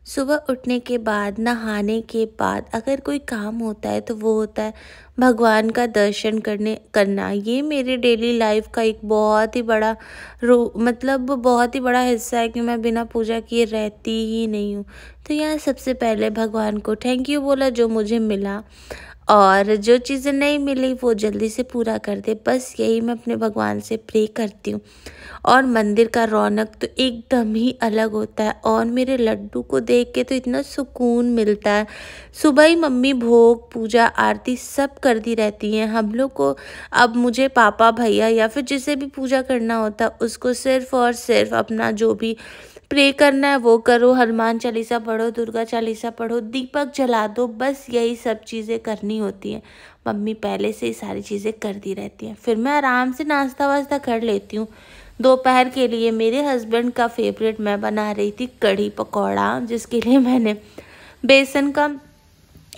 सुबह उठने के बाद, नहाने के बाद अगर कोई काम होता है तो वो होता है भगवान का दर्शन करना। ये मेरे डेली लाइफ का एक बहुत ही बड़ा मतलब बहुत ही बड़ा हिस्सा है कि मैं बिना पूजा किए रहती ही नहीं हूँ। तो यहाँ सबसे पहले भगवान को थैंक यू बोला जो मुझे मिला, और जो चीज़ें नहीं मिली वो जल्दी से पूरा कर दे, बस यही मैं अपने भगवान से प्रे करती हूँ। और मंदिर का रौनक तो एकदम ही अलग होता है, और मेरे लड्डू को देख के तो इतना सुकून मिलता है। सुबह ही मम्मी भोग पूजा आरती सब करती रहती हैं हम लोग को। अब मुझे पापा भैया या फिर जिसे भी पूजा करना होता है उसको सिर्फ और सिर्फ अपना जो भी प्रे करना है वो करो, हनुमान चालीसा पढ़ो, दुर्गा चालीसा पढ़ो, दीपक जला दो, बस यही सब चीज़ें करनी होती हैं। मम्मी पहले से ही सारी चीज़ें करती रहती हैं, फिर मैं आराम से नाश्ता वास्ता कर लेती हूँ। दोपहर के लिए मेरे हस्बैंड का फेवरेट मैं बना रही थी कढ़ी पकौड़ा, जिसके लिए मैंने बेसन का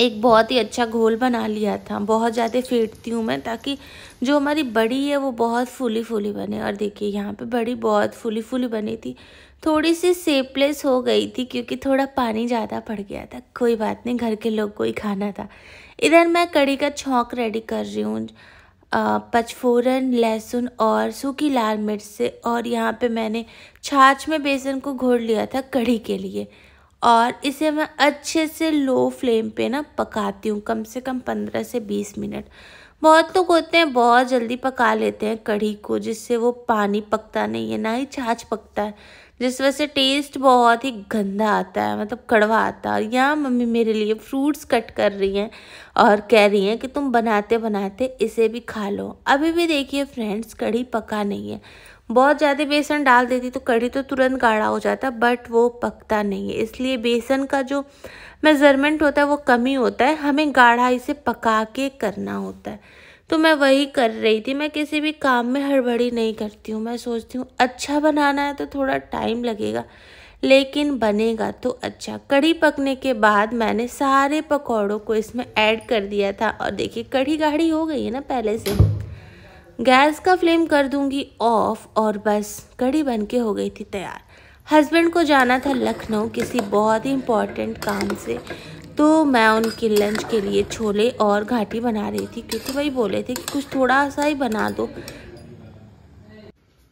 एक बहुत ही अच्छा घोल बना लिया था। बहुत ज़्यादा फेंटती हूँ मैं ताकि जो हमारी बड़ी है वो बहुत फूली फूली बने। और देखिए यहाँ पे बड़ी बहुत फूली फूली बनी थी, थोड़ी सी शेपलेस हो गई थी क्योंकि थोड़ा पानी ज़्यादा पड़ गया था। कोई बात नहीं, घर के लोग को ही खाना था। इधर मैं कढ़ी का छौंक रेडी कर रही हूँ, पचफोरन, लहसुन और सूखी लाल मिर्च से। और यहाँ पे मैंने छाछ में बेसन को घोल लिया था कढ़ी के लिए, और इसे मैं अच्छे से लो फ्लेम पे ना पकाती हूँ, कम से कम 15 से 20 मिनट। बहुत लोग होते हैं बहुत जल्दी पका लेते हैं कढ़ी को, जिससे वो पानी पकता नहीं है ना ही छाछ पकता है, जिस वजह से टेस्ट बहुत ही गंदा आता है, मतलब कड़वा आता है। यहाँ मम्मी मेरे लिए फ्रूट्स कट कर रही हैं और कह रही हैं कि तुम बनाते बनाते इसे भी खा लो। अभी भी देखिए फ्रेंड्स, कढ़ी पका नहीं है। बहुत ज़्यादा बेसन डाल देती तो कढ़ी तो तुरंत गाढ़ा हो जाता, बट वो पकता नहीं है, इसलिए बेसन का जो मेज़रमेंट होता है वो कम ही होता है, हमें गाढ़ा इसे पका के करना होता है। तो मैं वही कर रही थी। मैं किसी भी काम में हड़बड़ी नहीं करती हूँ, मैं सोचती हूँ अच्छा बनाना है तो थोड़ा टाइम लगेगा लेकिन बनेगा तो अच्छा। कढ़ी पकने के बाद मैंने सारे पकौड़ों को इसमें ऐड कर दिया था, और देखिए कढ़ी गाढ़ी हो गई है ना पहले से। गैस का फ्लेम कर दूंगी ऑफ, और बस कढ़ी बनके हो गई थी तैयार। हस्बैंड को जाना था लखनऊ किसी बहुत ही इम्पोर्टेंट काम से, तो मैं उनके लंच के लिए छोले और घाटी बना रही थी, क्योंकि वही बोले थे कि कुछ थोड़ा सा ही बना दो।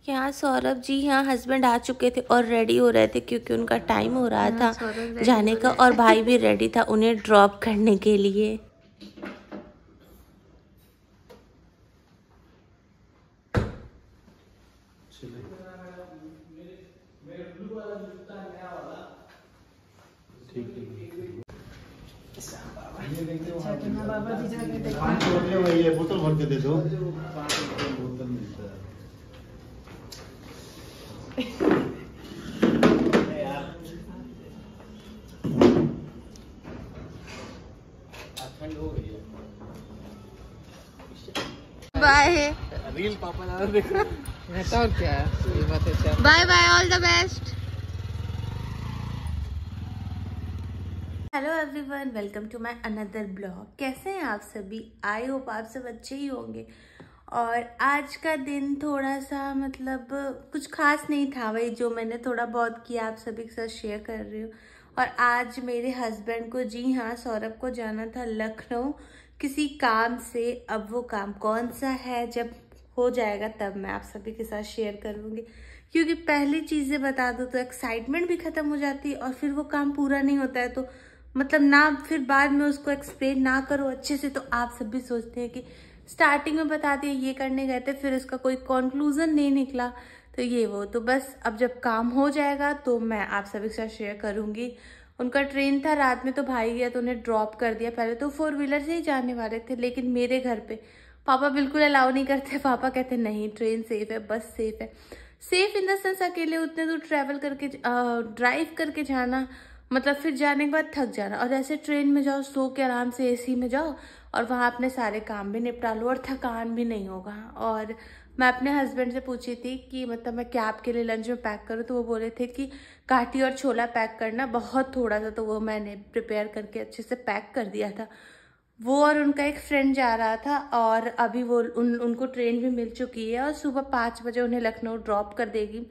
यहाँ सौरभ जी, यहाँ हस्बैंड आ चुके थे और रेडी हो रहे थे क्योंकि उनका टाइम हो रहा था जाने का, और भाई भी रेडी था उन्हें ड्रॉप करने के लिए। बोतल भर के दे दो। बाय रील पापा ज़्यादा देख रहे हैं तो और क्या है, ये बात है। Bye bye, all the best. Hello everyone, welcome to my another blog. कैसे हैं आप सभी? आई होप आप सब अच्छे ही होंगे। और आज का दिन थोड़ा सा मतलब कुछ खास नहीं था, वही जो मैंने थोड़ा बहुत किया आप सभी के साथ शेयर कर रही हूँ। और आज मेरे हस्बैंड को, जी हाँ सौरभ को, जाना था लखनऊ किसी काम से। अब वो काम कौन सा है, जब हो जाएगा तब मैं आप सभी के साथ शेयर करूँगी, क्योंकि पहली चीज़ें बता दो तो एक्साइटमेंट भी खत्म हो जाती है, और फिर वो काम पूरा नहीं होता है तो मतलब ना, फिर बाद में उसको एक्सप्लेन ना करो अच्छे से, तो आप सब भी सोचते हैं कि स्टार्टिंग में बता दिया ये करने गए थे, फिर उसका कोई कंक्लूजन नहीं निकला, तो ये वो। तो बस अब जब काम हो जाएगा तो मैं आप सभी के साथ शेयर करूंगी। उनका ट्रेन था रात में, तो भाई गया तो उन्हें ड्रॉप कर दिया। पहले तो 4 व्हीलर से ही जाने वाले थे, लेकिन मेरे घर पे पापा बिल्कुल अलाउ नहीं करते। पापा कहते नहीं, ट्रेन सेफ है, बस सेफ है। सेफ इन द सेंस अकेले उतने दूर ट्रैवल करके ड्राइव करके जाना, मतलब फिर जाने के बाद थक जाना, और ऐसे ट्रेन में जाओ सो के आराम से एसी में जाओ और वहाँ अपने सारे काम भी निपटा लो और थकान भी नहीं होगा। और मैं अपने हस्बैंड से पूछी थी कि मतलब मैं क्या आपके लिए लंच में पैक करूँ, तो वो बोले थे कि घाटी और छोला पैक करना, बहुत थोड़ा सा, तो वो मैंने प्रिपेयर करके अच्छे से पैक कर दिया था। वो और उनका एक फ्रेंड जा रहा था, और अभी वो उनको ट्रेन भी मिल चुकी है और सुबह 5 बजे उन्हें लखनऊ ड्रॉप कर देगी।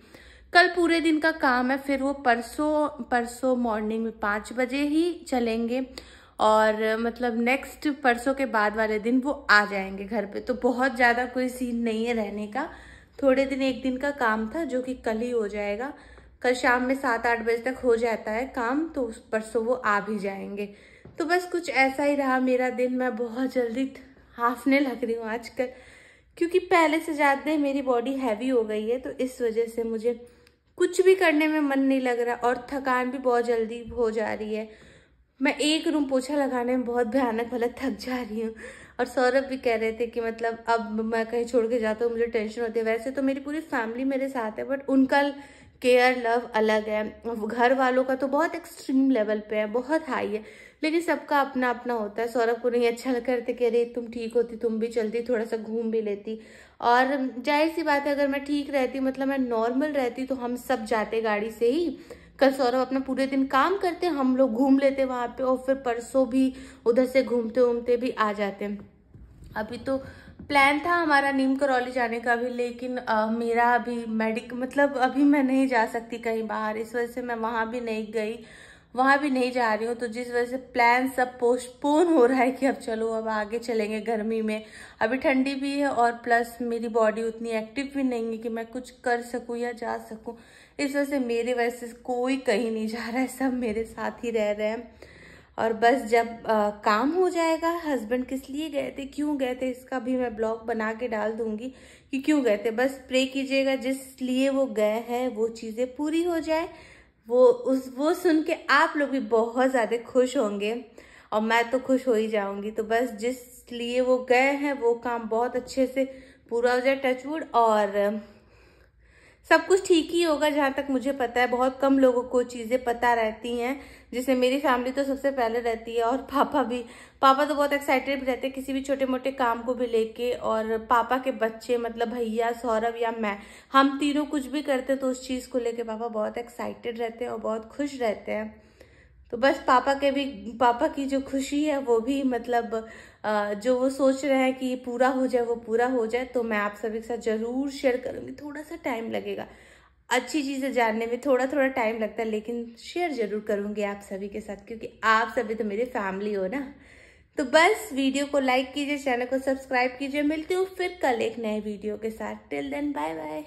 कल पूरे दिन का काम है, फिर वो परसों मॉर्निंग में 5 बजे ही चलेंगे और मतलब नेक्स्ट परसों के बाद वाले दिन वो आ जाएंगे घर पे। तो बहुत ज़्यादा कोई सीन नहीं है रहने का, थोड़े दिन, एक दिन का काम था जो कि कल ही हो जाएगा। कल शाम में 7-8 बजे तक हो जाता है काम, तो उस परसों वो आ भी जाएंगे। तो बस कुछ ऐसा ही रहा मेरा दिन। मैं बहुत जल्दी हाफने लग रही हूँ आजकल, क्योंकि पहले से ज़्यादा मेरी बॉडी हैवी हो गई है, तो इस वजह से मुझे कुछ भी करने में मन नहीं लग रहा और थकान भी बहुत जल्दी हो जा रही है। मैं एक रूम पोछा लगाने में बहुत भयानक वाला थक जा रही हूँ। और सौरभ भी कह रहे थे कि मतलब अब मैं कहीं छोड़ के जाता हूँ मुझे टेंशन होती है। वैसे तो मेरी पूरी फैमिली मेरे साथ है, बट उनका केयर लव अलग है। घर वालों का तो बहुत एक्सट्रीम लेवल पे है, बहुत हाई है, लेकिन सबका अपना अपना होता है। सौरभ को नहीं अच्छा लग रहा था कि अरे तुम ठीक होती, तुम भी चलती, थोड़ा सा घूम भी लेती। और जाहिर सी बात है, अगर मैं ठीक रहती, मतलब मैं नॉर्मल रहती, तो हम सब जाते गाड़ी से ही। कल सौरभ अपना पूरे दिन काम करते, हम लोग घूम लेते वहां पे, और फिर परसों भी उधर से घूमते घूमते भी आ जाते। अभी तो प्लान था हमारा नीम करौली जाने का भी, लेकिन मेरा अभी मतलब अभी मैं नहीं जा सकती कहीं बाहर, इस वजह से मैं वहां भी नहीं गई, वहां भी नहीं जा रही हूँ। तो जिस वजह से प्लान सब पोस्टपोन हो रहा है कि अब चलो अब आगे चलेंगे गर्मी में। अभी ठंडी भी है और प्लस मेरी बॉडी उतनी एक्टिव भी नहीं है कि मैं कुछ कर सकूँ या जा सकूँ। इस वजह से मेरी वजह से कोई कहीं नहीं जा रहा है, सब मेरे साथ ही रह रहे हैं। और बस जब काम हो जाएगा, हस्बैंड किस लिए गए थे, क्यों गए थे, इसका भी मैं ब्लॉग बना के डाल दूंगी कि क्यों गए थे। बस प्रे कीजिएगा जिस लिए वो गए हैं वो चीज़ें पूरी हो जाए। वो सुन के आप लोग भी बहुत ज़्यादा खुश होंगे और मैं तो खुश हो ही जाऊंगी। तो बस जिस लिए वो गए हैं वो काम बहुत अच्छे से पूरा हो जाए, टचवुड, और सब कुछ ठीक ही होगा जहाँ तक मुझे पता है। बहुत कम लोगों को चीज़ें पता रहती हैं, जैसे मेरी फैमिली तो सबसे पहले रहती है, और पापा तो बहुत एक्साइटेड भी रहते हैं किसी भी छोटे मोटे काम को भी लेके। और पापा के बच्चे मतलब भैया, सौरभ या मैं, हम तीनों कुछ भी करते हैं तो उस चीज़ को लेके पापा बहुत एक्साइटेड रहते हैं और बहुत खुश रहते हैं। तो बस पापा की जो खुशी है वो भी मतलब जो वो सोच रहे हैं कि ये पूरा हो जाए वो पूरा हो जाए। तो मैं आप सभी के साथ जरूर शेयर करूंगी। थोड़ा सा टाइम लगेगा, अच्छी चीजें जानने में थोड़ा टाइम लगता है, लेकिन शेयर जरूर करूंगी आप सभी के साथ, क्योंकि आप सभी तो मेरी फैमिली हो ना। तो बस वीडियो को लाइक कीजिए, चैनल को सब्सक्राइब कीजिए। मिलती हूँ फिर कल एक नए वीडियो के साथ। Till then bye bye.